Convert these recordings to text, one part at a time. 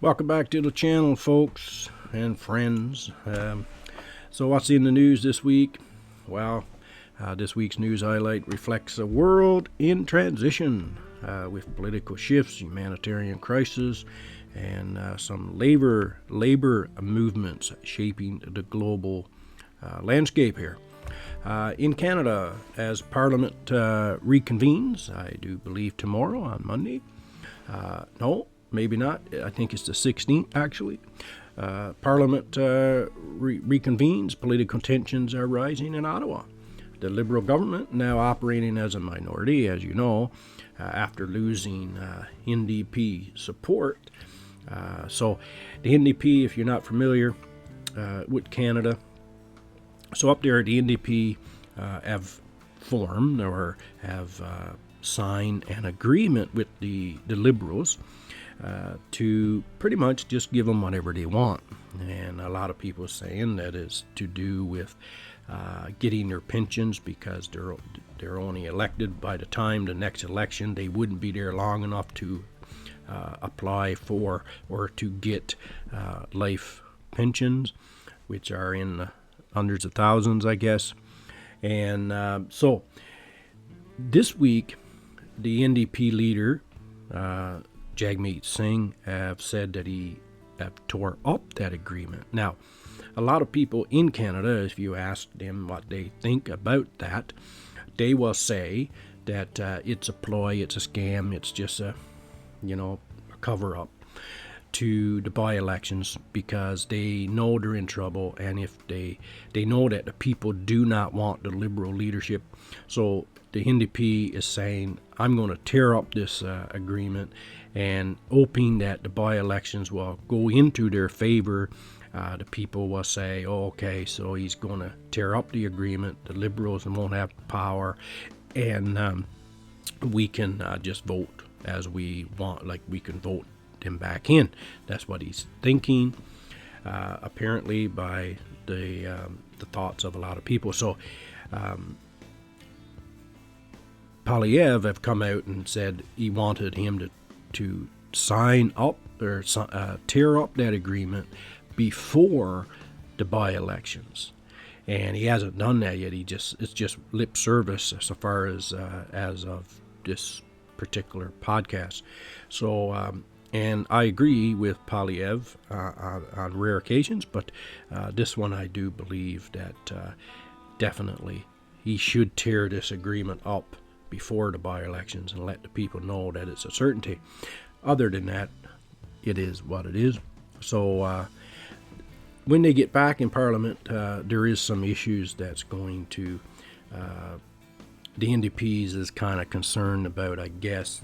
Welcome back to the channel, folks and friends. So what's in the news this week? Well, this week's news highlight reflects a world in transition with political shifts, humanitarian crisis, and some labor movements shaping the global landscape here. In Canada, as Parliament reconvenes, I do believe tomorrow on Monday. No, maybe not. I think it's the 16th, actually. Parliament reconvenes. Political tensions are rising in Ottawa. The Liberal government now operating as a minority, as you know, after losing NDP support. So the NDP, if you're not familiar with Canada, so up there the NDP have formed or have signed an agreement with the Liberals to pretty much just give them whatever they want. And a lot of people are saying that is to do with getting their pensions, because they're only elected by the time the next election. They wouldn't be there long enough to apply for or to get life pensions, which are in the hundreds of thousands, I guess. And so this week, the NDP leader, Jagmeet Singh, have said that he have tore up that agreement. Now, a lot of people in Canada, if you ask them what they think about that, they will say that it's a ploy, it's a scam, it's just a cover-up to the by-elections, because they know they're in trouble, and if they know that the people do not want the Liberal leadership. So the NDP is saying, I'm going to tear up this agreement, and hoping that the by-elections will go into their favor. The people will say, oh, okay, so he's going to tear up the agreement, the Liberals won't have power, and we can just vote as we want, like we can vote him back in. That's what he's thinking, apparently, by the thoughts of a lot of people. So Polyev have come out and said he wanted him to sign up or tear up that agreement before the by-elections, and he hasn't done that yet. It's just lip service so far as of this particular podcast. So and I agree with Polyev on rare occasions, but this one I do believe that definitely he should tear this agreement up before the by-elections and let the people know that it's a certainty. Other than that, it is what it is. So when they get back in Parliament, there is some issues that's going to the NDPs is kind of concerned about, I guess,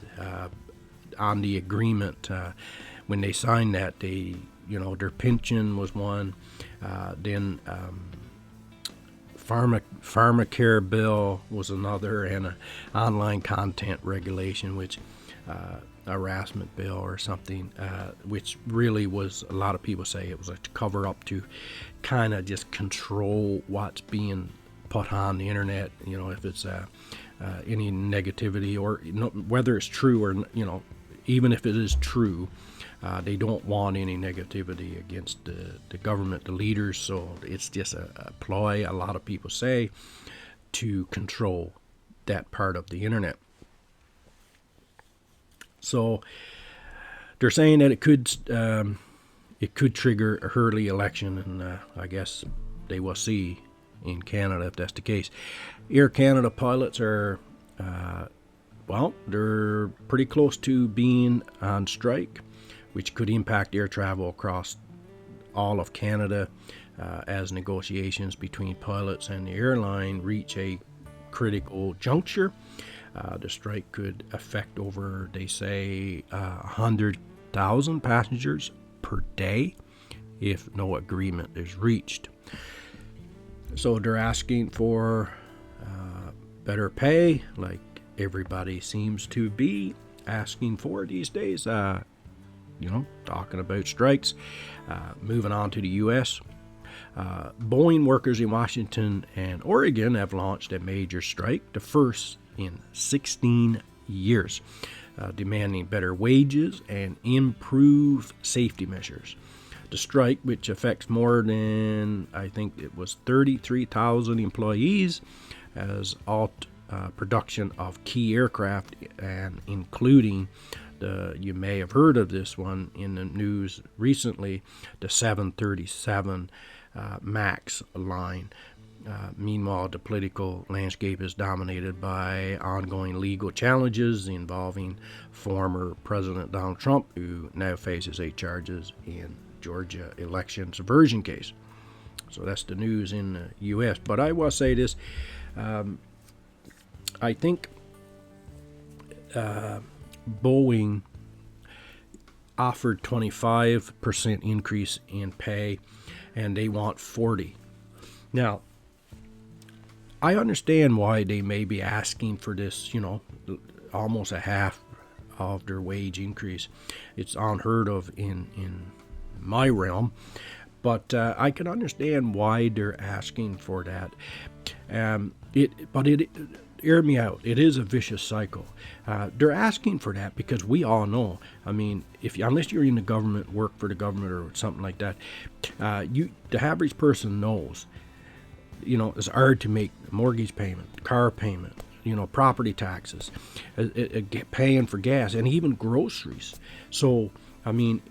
on the agreement. When they signed that, their pension was one, then pharmacare bill was another, and an online content regulation, which harassment bill or something, which really was, a lot of people say it was a cover up to kind of just control what's being put on the internet. If it's any negativity, or whether it's true or even if it is true, they don't want any negativity against the government, the leaders. So it's just a ploy, a lot of people say, to control that part of the internet. So they're saying that it could trigger a early election, and I guess they will see in Canada if that's the case. Air Canada pilots are they're pretty close to being on strike, which could impact air travel across all of Canada as negotiations between pilots and the airline reach a critical juncture. The strike could affect over, they say, 100,000 passengers per day if no agreement is reached. So they're asking for better pay, like everybody seems to be asking for these days. Talking about strikes. Moving on to the U.S., Boeing workers in Washington and Oregon have launched a major strike, the first in 16 years. demanding better wages and improved safety measures. The strike, which affects more than, I think it was 33,000 employees, has halt production of key aircraft, and including you may have heard of this one in the news recently, the 737 MAX line. Meanwhile, the political landscape is dominated by ongoing legal challenges involving former President Donald Trump, who now faces 8 charges in Georgia election subversion case. So that's the news in the U.S. But I will say this. I think Boeing offered 25% increase in pay, and they want 40%. Now, I understand why they may be asking for this, almost a half of their wage increase. It's unheard of in my realm, but I can understand why they're asking for that. Hear me out. It is a vicious cycle. They're asking for that because we all know. I mean, unless you're in the government, work for the government or something like that, the average person knows. It's hard to make mortgage payment, car payment, property taxes, paying for gas, and even groceries. So, I mean,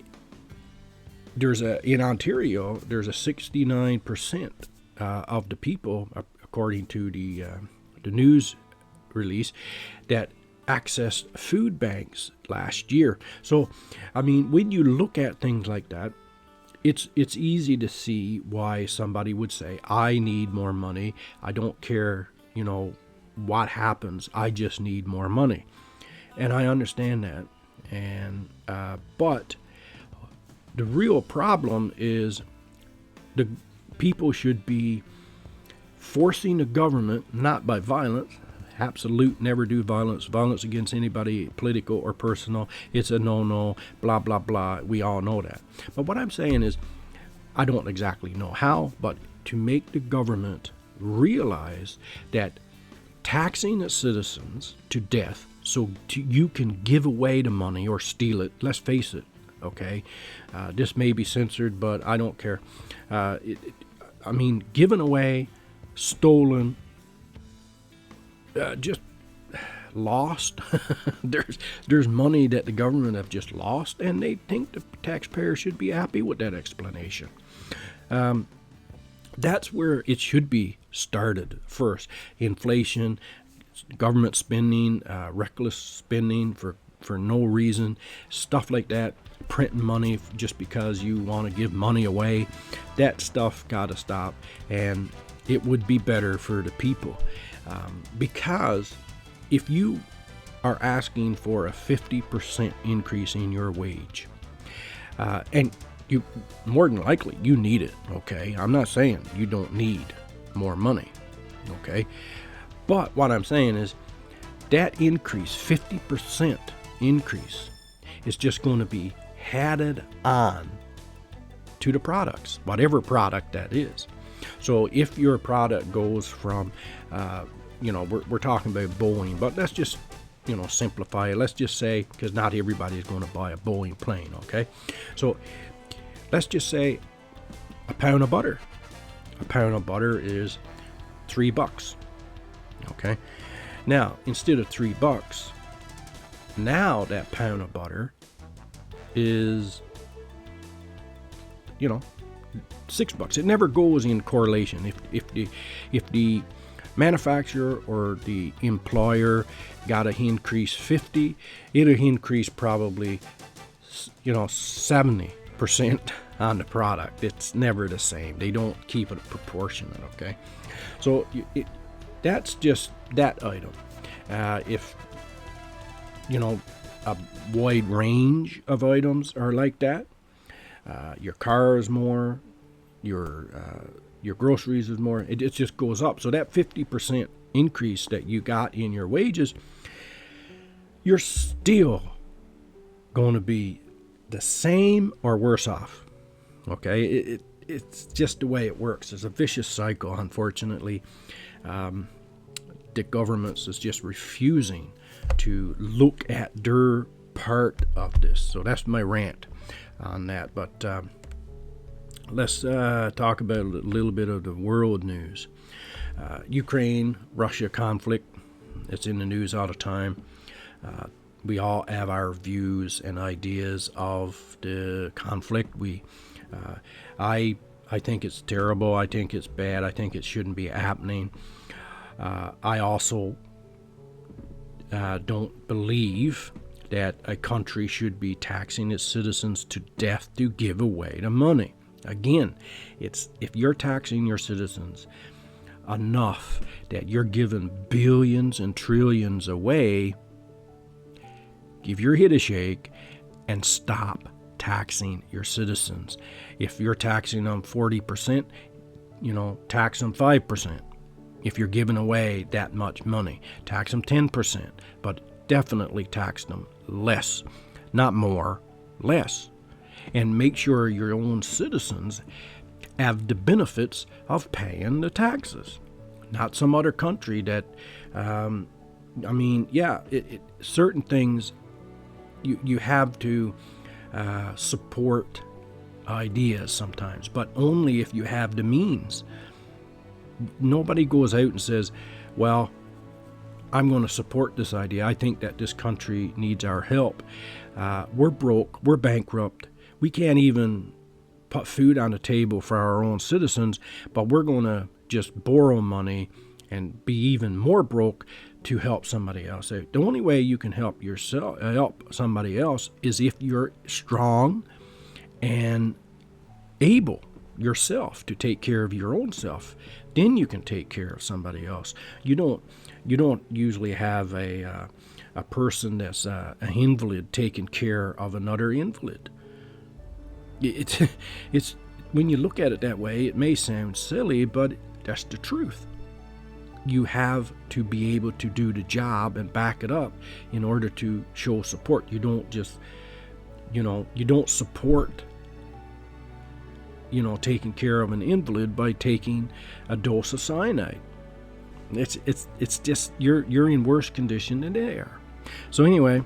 in Ontario, there's a 69% of the people, according to the news release, that accessed food banks last year. So, I mean, when you look at things like that, it's easy to see why somebody would say, I need more money. I don't care, what happens. I just need more money. And I understand that. And but the real problem is the people should be forcing the government, not by violence. Absolute, never do violence against anybody, political or personal. It's a no-no, blah, blah, blah. We all know that. But what I'm saying is, I don't exactly know how, but to make the government realize that taxing the citizens to death so you can give away the money or steal it, let's face it, okay? This may be censored, but I don't care. Giving away, stolen, just lost. There's money that the government have just lost, and they think the taxpayer should be happy with that explanation. That's where it should be started first. Inflation, government spending, reckless spending for no reason, stuff like that, printing money just because you want to give money away. That stuff got to stop, and it would be better for the people. Because if you are asking for a 50% increase in your wage, and you more than likely you need it, okay? I'm not saying you don't need more money, okay? But what I'm saying is that increase, 50% increase, is just going to be added on to the products, whatever product that is. So if your product goes from, we're talking about Boeing, but let's just, simplify it. Let's just say, because not everybody is going to buy a Boeing plane, okay? So let's just say a pound of butter. A pound of butter is $3, okay? Now, instead of $3, now that pound of butter is, $6. It never goes in correlation. If the manufacturer or the employer got to increase 50, it'll increase probably 70% on the product. It's never the same. They don't keep it proportionate, okay? So that's just that item. If a wide range of items are like that, your car is more, your groceries is more, it just goes up. So that 50% increase that you got in your wages, you're still going to be the same or worse off. Okay, it's just the way it works. It's a vicious cycle, unfortunately. The governments is just refusing to look at their part of this. So that's my rant on that. But let's talk about a little bit of the world news. Ukraine-Russia conflict. It's in the news all the time. We all have our views and ideas of the conflict. I think it's terrible. I think it's bad. I think it shouldn't be happening. I also don't believe that a country should be taxing its citizens to death to give away the money. Again, if you're taxing your citizens enough that you're giving billions and trillions away, give your head a shake and stop taxing your citizens. If you're taxing them 40%, tax them 5%. If you're giving away that much money, tax them 10%, but definitely tax them less, not more, less. And make sure your own citizens have the benefits of paying the taxes, not some other country that, certain things you have to support ideas sometimes, but only if you have the means. Nobody goes out and says, well, I'm going to support this idea. I think that this country needs our help. We're broke. We're bankrupt. We can't even put food on the table for our own citizens, but we're going to just borrow money and be even more broke to help somebody else out. The only way you can help somebody else is if you're strong and able yourself to take care of your own self. Then you can take care of somebody else. You don't usually have a person that's an invalid taking care of another invalid. It's when you look at it that way, it may sound silly, but that's the truth. You have to be able to do the job and back it up in order to show support. You don't just, you don't support, taking care of an invalid by taking a dose of cyanide. It's just you're in worse condition than they are. So anyway,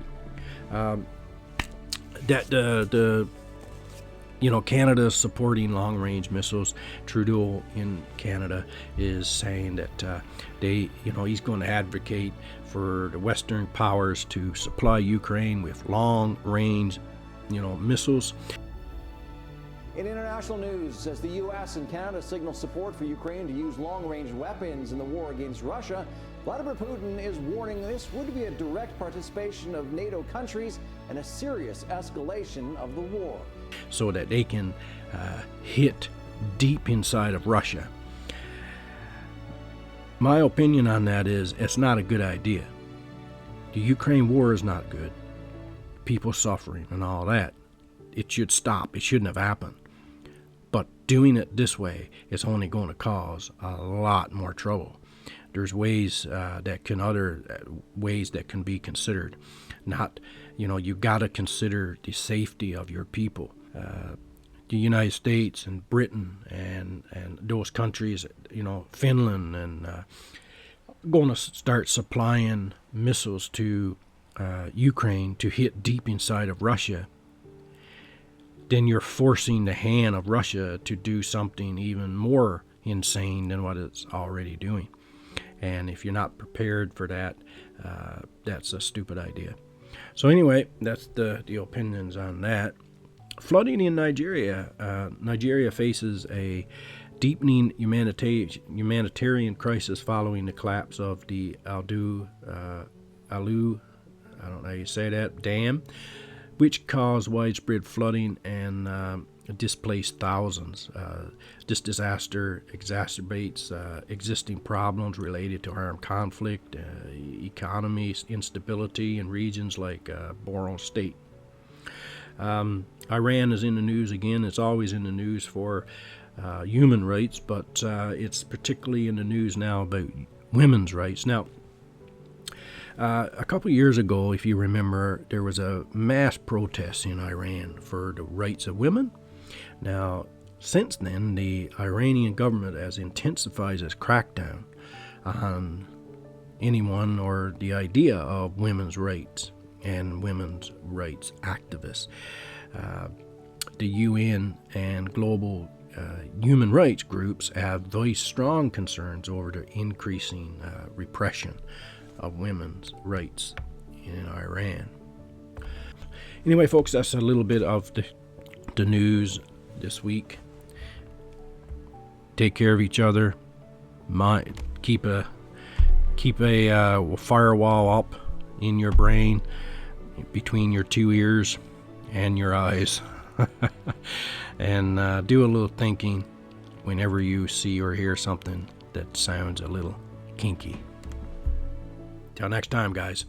Canada's supporting long-range missiles. Trudeau in Canada is saying that he's going to advocate for the Western powers to supply Ukraine with long-range, missiles. In international news, as the U.S. and Canada signal support for Ukraine to use long-range weapons in the war against Russia, Vladimir Putin is warning this would be a direct participation of NATO countries and a serious escalation of the war. So that they can hit deep inside of Russia. My opinion on that is it's not a good idea. The Ukraine war is not good. People suffering and all that. It should stop. It shouldn't have happened. But doing it this way is only going to cause a lot more trouble. There's ways that can be considered. Not, you got to consider the safety of your people. The United States and Britain and those countries, Finland, and going to start supplying missiles to Ukraine to hit deep inside of Russia. Then you're forcing the hand of Russia to do something even more insane than what it's already doing. And if you're not prepared for that, that's a stupid idea. So anyway, that's the opinions on that. Flooding in Nigeria. Nigeria faces a deepening humanitarian crisis following the collapse of the Alu, I don't know how you say that, dam, which caused widespread flooding and displaced thousands. This disaster exacerbates existing problems related to armed conflict, economy instability in regions like Borno State. Iran is in the news again. It's always in the news for human rights, but it's particularly in the news now about women's rights. Now, a couple years ago, if you remember, there was a mass protest in Iran for the rights of women. Now, since then, the Iranian government has intensified its crackdown on anyone or the idea of women's rights and women's rights activists. The UN and global human rights groups have voiced strong concerns over the increasing repression of women's rights in Iran. Anyway, folks, that's a little bit of the news this week. Take care of each other. Keep a firewall up in your brain, between your two ears and your eyes. And do a little thinking whenever you see or hear something that sounds a little kinky. Till next time, guys.